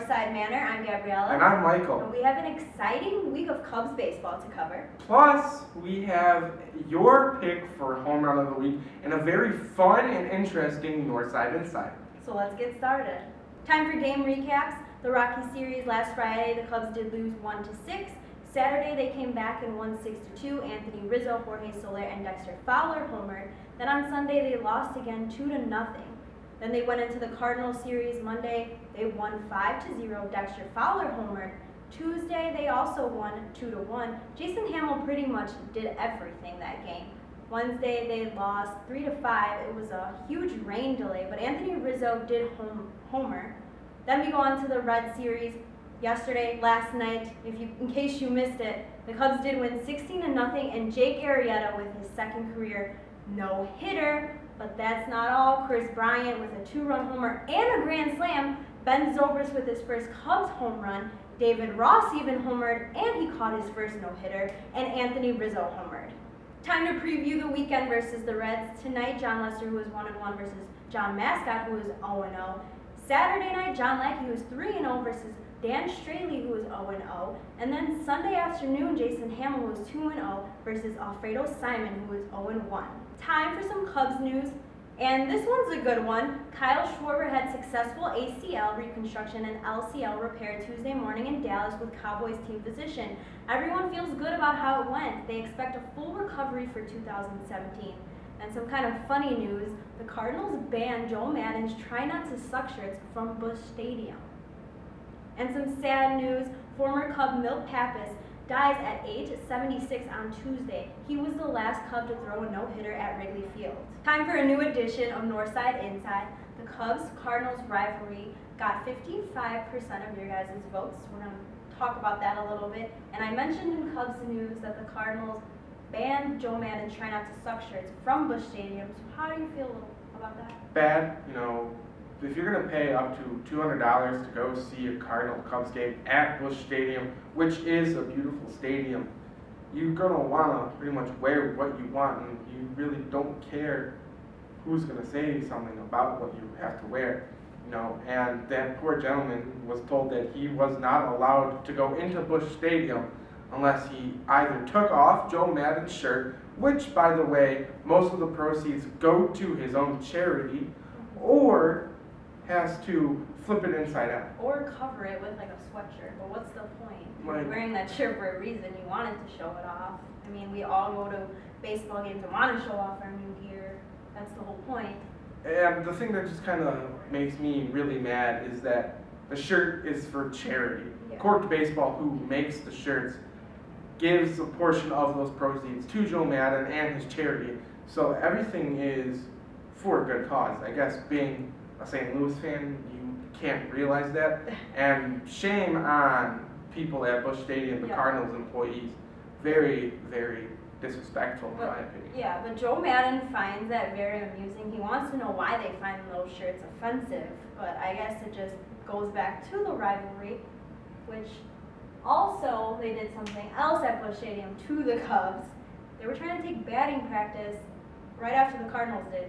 Northside Manor. I'm Gabriella. And I'm Michael. And we have an exciting week of Cubs baseball to cover. Plus, we have your pick for home run of the week and a very fun and interesting Northside Insight. So let's get started. Time for game recaps. The Rocky series last Friday, the Cubs did lose 1-6. Saturday, they came back and won 6-2. Anthony Rizzo, Jorge Soler, and Dexter Fowler homered. Then on Sunday, they lost again 2-0. Then they went into the Cardinals series Monday. They won 5-0. Dexter Fowler homered. Tuesday, they also won 2-1. Jason Hamill pretty much did everything that game. Wednesday, they lost 3-5. It was a huge rain delay, but Anthony Rizzo did homer. Then we go on to the Red series. Yesterday, last night, in case you missed it, the Cubs did win 16-0, and Jake Arrieta with his second career no-hitter. But that's not all. Chris Bryant with a 2-run homer and a grand slam. Ben Zobrist with his first Cubs home run. David Ross even homered, and he caught his first no-hitter. And Anthony Rizzo homered. Time to preview the weekend versus the Reds. Tonight, John Lester, who is 1-1, versus John Mascott, who is 0-0. Saturday night, John Lackey, who is 3-0, versus Dan Straley, who is 0-0. And then Sunday afternoon, Jason Hamill, who is 2-0, versus Alfredo Simon, who is 0-1. Time for some Cubs news, and this one's a good one. Kyle Schwarber had successful ACL reconstruction and LCL repair Tuesday morning in Dallas with Cowboys team physician. Everyone feels good about how it went. They expect a full recovery for 2017. And some kind of funny news, the Cardinals banned Joe Maddon's Try Not to Suck shirts from Busch Stadium. And some sad news, former Cub Milt Pappas dies at age 76 on Tuesday. He was the last Cub to throw a no-hitter at Wrigley Field. Time for a new edition of Northside Inside. The Cubs-Cardinals rivalry got 55% of your guys' votes. We're going to talk about that a little bit. And I mentioned in Cubs news that the Cardinals banned Joe Maddon's Try Not to Suck shirts from Busch Stadium. So how do you feel about that? Bad, if you're going to pay up to $200 to go see a Cardinal-Cubs game at Busch Stadium, which is a beautiful stadium, you're going to want to pretty much wear what you want, and you really don't care who's going to say something about what you have to wear. And that poor gentleman was told that he was not allowed to go into Busch Stadium unless he either took off Joe Maddon's shirt, which, by the way, most of the proceeds go to his own charity, or has to flip it inside out. Or cover it with like a sweatshirt. But what's the point? You're wearing that shirt for a reason. You wanted to show it off. I mean, we all go to baseball games and want to show off our new gear. That's the whole point. And the thing that just kind of makes me really mad is that the shirt is for charity. Yeah. Korked Baseball, who makes the shirts, gives a portion of those proceeds to Joe Maddon and his charity. So everything is for a good cause. I guess being a St. Louis fan, you can't realize that. And shame on people at Busch Stadium, the Cardinals employees. Very, very disrespectful in my opinion. Yeah, but Joe Maddon finds that very amusing. He wants to know why they find those shirts offensive. But I guess it just goes back to the rivalry, which also they did something else at Busch Stadium to the Cubs. They were trying to take batting practice right after the Cardinals did.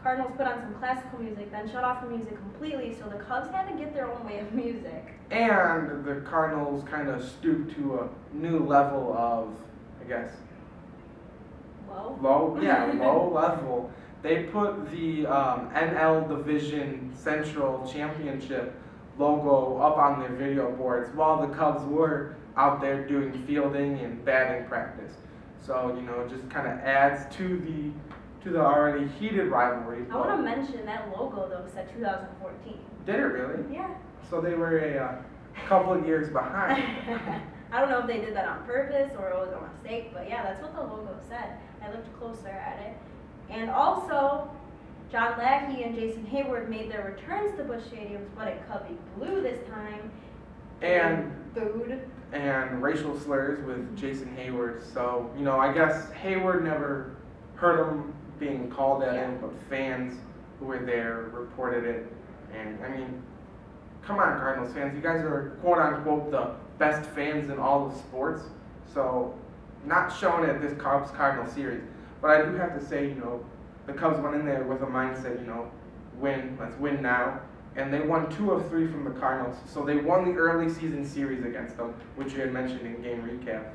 Cardinals put on some classical music, then shut off the music completely, so the Cubs had to get their own way of music. And the Cardinals kind of stooped to a new level of, I guess, low level. They put the NL Division Central Championship logo up on their video boards while the Cubs were out there doing fielding and batting practice. So, it just kind of adds to the already heated rivalry. I want to mention that logo, though, said 2014. Did it really? Yeah. So they were a couple of years behind. I don't know if they did that on purpose or it was a mistake, but yeah, that's what the logo said. I looked closer at it. And also, John Lackey and Jason Hayward made their returns to Busch Stadium, but in Cubby blue this time. And booed. And racial slurs with Jason Hayward. So, I guess Hayward never heard him being called at him, but fans who were there reported it. And I mean, come on, Cardinals fans, you guys are quote unquote the best fans in all of sports. So not shown at this Cubs-Cardinals series. But I do have to say, the Cubs went in there with a mindset, win, let's win now. and they won 2 of 3 from the Cardinals. So they won the early season series against them, which you had mentioned in game recap.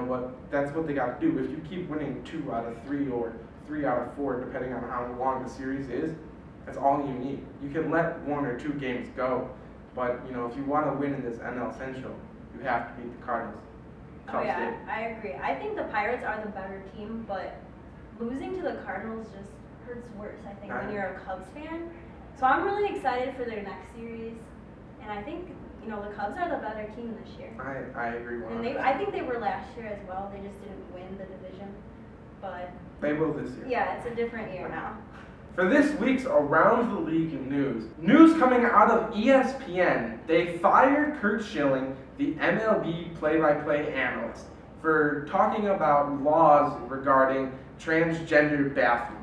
But that's what they got to do. If you keep winning 2 out of 3 or 3 out of 4, depending on how long the series is, that's all you need. You can let 1 or 2 games go, but if you want to win in this NL Central, you have to beat the Cardinals. Oh yeah, I agree. I think the Pirates are the better team, but losing to the Cardinals just hurts worse, I think, when you're a Cubs fan. So I'm really excited for their next series, and I think the Cubs are the better team this year. I agree 100%. And I think they were last year as well. They just didn't win the division, but they will this year. Yeah, it's a different year now. For this week's Around the League news coming out of ESPN, they fired Curt Schilling, the MLB play-by-play analyst, for talking about laws regarding transgender bathrooms.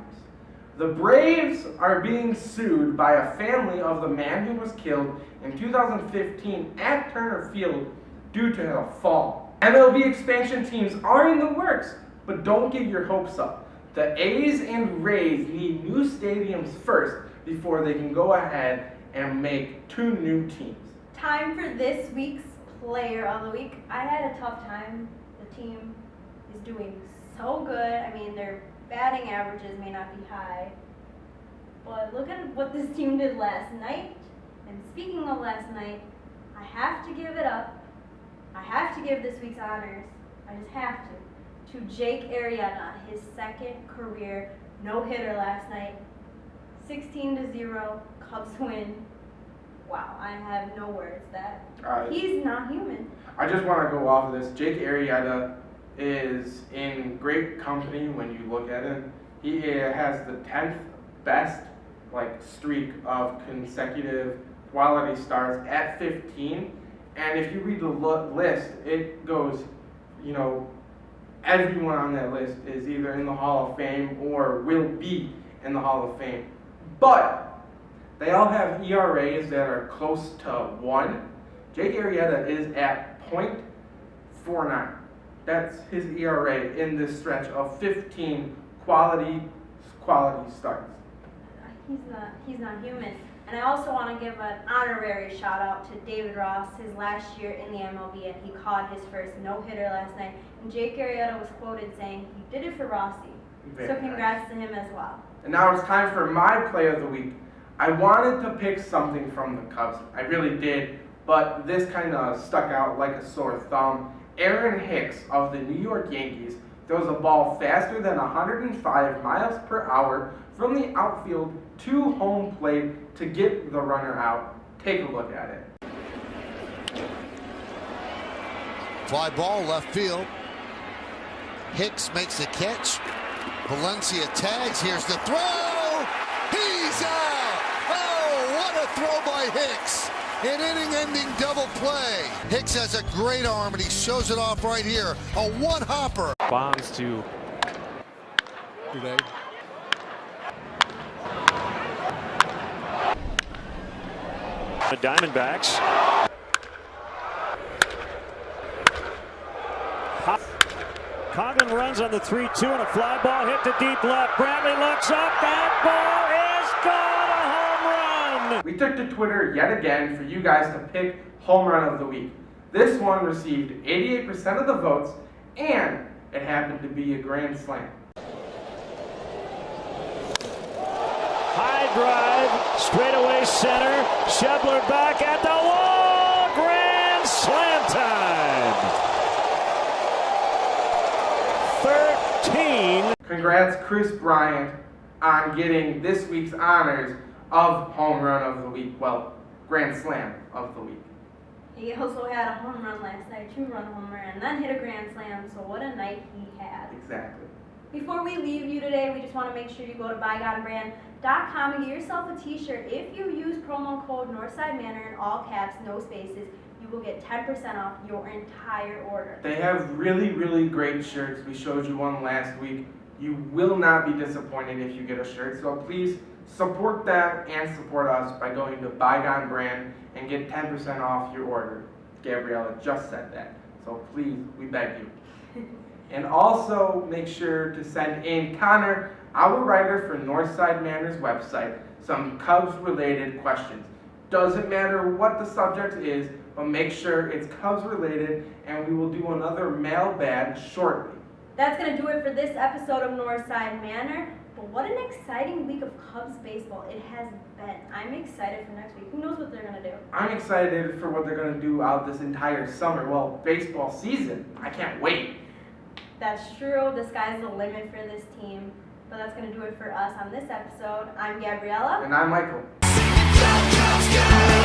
The Braves are being sued by a family of the man who was killed in 2015 at Turner Field due to a fall. MLB expansion teams are in the works, but don't get your hopes up. The A's and Rays need new stadiums first before they can go ahead and make 2 new teams. Time for this week's Player of the Week. I had a tough time. The team is doing so good. I mean, their batting averages may not be high, but look at what this team did last night. And speaking of last night, I have to give it up. I have to give this week's honors. I just have to Jake Arrieta, his second career no-hitter last night. 16-0, Cubs win. Wow, I have no words. He's not human. I just want to go off of this. Jake Arrieta is in great company when you look at him. He has the 10th best streak of consecutive quality starts at 15. And if you read the list, it goes, everyone on that list is either in the Hall of Fame or will be in the Hall of Fame. But they all have ERAs that are close to 1. Jake Arrieta is at .49. That's his ERA in this stretch of 15 quality starts. He's not human. And I also want to give an honorary shout out to David Ross, his last year in the MLB, and he caught his first no-hitter last night. And Jake Arrieta was quoted saying he did it for Rossi. So congrats to him as well. And now it's time for my play of the week. I wanted to pick something from the Cubs. I really did, but this kind of stuck out like a sore thumb. Aaron Hicks of the New York Yankees throws a ball faster than 105 miles per hour from the outfield to home plate to get the runner out. Take a look at it. Fly ball left field. Hicks makes the catch. Valencia tags. Here's the throw. He's out. Oh, what a throw by Hicks. An inning-ending double play. Hicks has a great arm, and he shows it off right here. A one-hopper. Bonds to today. The Diamondbacks. Coghlan runs on the 3-2 and a fly ball hit to deep left. Bradley looks up. That ball is gone. A home run. We took to Twitter yet again for you guys to pick home run of the week. This one received 88% of the votes, and it happened to be a grand slam. High drive, straightaway center. Schebler back at the wall. Grand slam time. 13. Congrats, Chris Bryant, on getting this week's honors of home run of the week. Well, grand slam of the week. He also had a home run last night, 2-run home run, and then hit a grand slam, so what a night he had. Exactly. Before we leave you today, we just want to make sure you go to BygoneBrand.com and get yourself a t-shirt. If you use promo code Northside Manor in all caps, no spaces, you will get 10% off your entire order. They have really, really great shirts. We showed you one last week. You will not be disappointed if you get a shirt, so please support them and support us by going to Bygone Brand and get 10% off your order. Gabriella just said that, so please, we beg you. And also make sure to send in Connor, our writer for Northside Manor's website, some Cubs-related questions. Doesn't matter what the subject is, but make sure it's Cubs related, and we will do another mailbag shortly. That's going to do it for this episode of Northside Manor. But what an exciting week of Cubs baseball it has been. I'm excited for next week. Who knows what they're going to do? I'm excited for what they're going to do out this entire summer. Well, baseball season. I can't wait. That's true. The sky's the limit for this team. But that's going to do it for us on this episode. I'm Gabriella. And I'm Michael. Go, Cubs, go!